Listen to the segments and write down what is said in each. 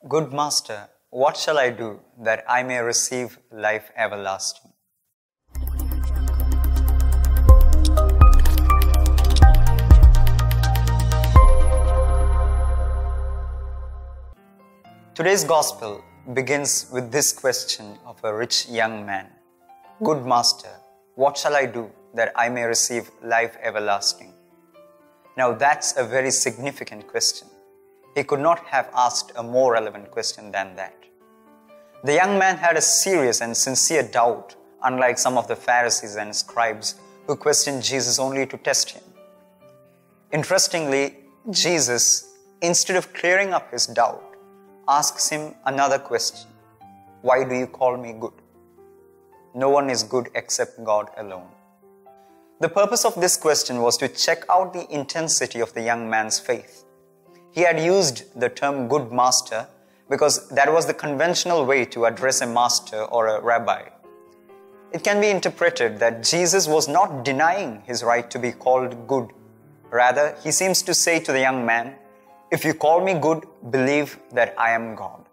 Good Master, what shall I do that I may receive life everlasting? Today's Gospel begins with this question of a rich young man. Good Master, what shall I do that I may receive life everlasting? Now that's a very significant question. He could not have asked a more relevant question than that. The young man had a serious and sincere doubt, unlike some of the Pharisees and scribes who questioned Jesus only to test him. Interestingly, Jesus, instead of clearing up his doubt, asks him another question. Why do you call me good? No one is good except God alone. The purpose of this question was to check out the intensity of the young man's faith. He had used the term good master because that was the conventional way to address a master or a rabbi. It can be interpreted that Jesus was not denying his right to be called good. Rather, he seems to say to the young man, if you call me good, believe that I am God.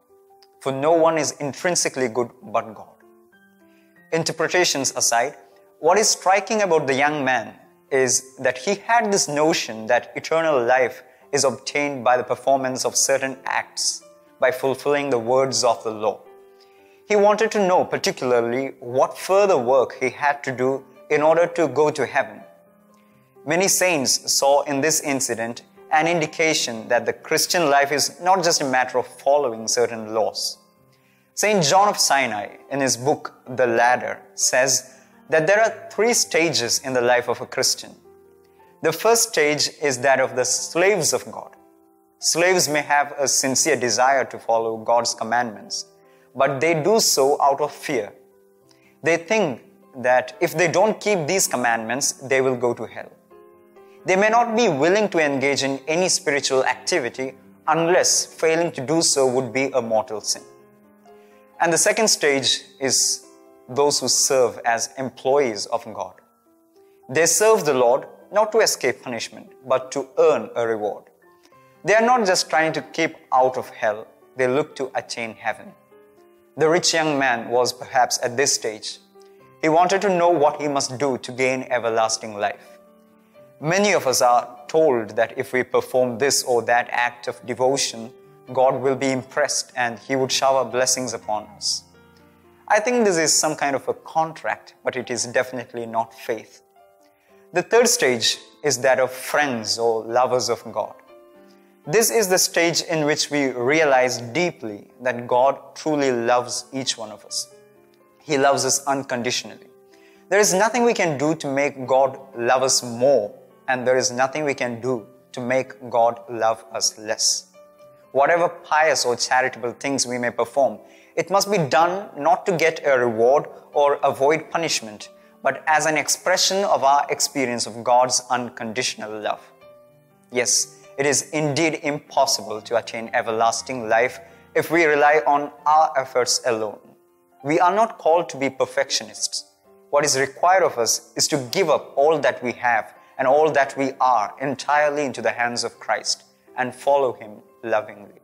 For no one is intrinsically good but God. Interpretations aside, what is striking about the young man is that he had this notion that eternal life is obtained by the performance of certain acts, by fulfilling the words of the law. He wanted to know particularly what further work he had to do in order to go to heaven. Many saints saw in this incident an indication that the Christian life is not just a matter of following certain laws. St. John of Sinai, in his book, The Ladder, says that there are 3 stages in the life of a Christian. The first stage is that of the slaves of God. Slaves may have a sincere desire to follow God's commandments, but they do so out of fear. They think that if they don't keep these commandments, they will go to hell. They may not be willing to engage in any spiritual activity unless failing to do so would be a mortal sin. And the second stage is those who serve as employees of God. They serve the Lord not to escape punishment, but to earn a reward. They are not just trying to keep out of hell, they look to attain heaven. The rich young man was perhaps at this stage. He wanted to know what he must do to gain everlasting life. Many of us are told that if we perform this or that act of devotion, God will be impressed and He would shower blessings upon us. I think this is some kind of a contract, but it is definitely not faith. The third stage is that of friends or lovers of God. This is the stage in which we realize deeply that God truly loves each one of us. He loves us unconditionally. There is nothing we can do to make God love us more, and there is nothing we can do to make God love us less. Whatever pious or charitable things we may perform, it must be done not to get a reward or avoid punishment, but as an expression of our experience of God's unconditional love. Yes, it is indeed impossible to attain everlasting life if we rely on our efforts alone. We are not called to be perfectionists. What is required of us is to give up all that we have and all that we are entirely into the hands of Christ and follow Him lovingly.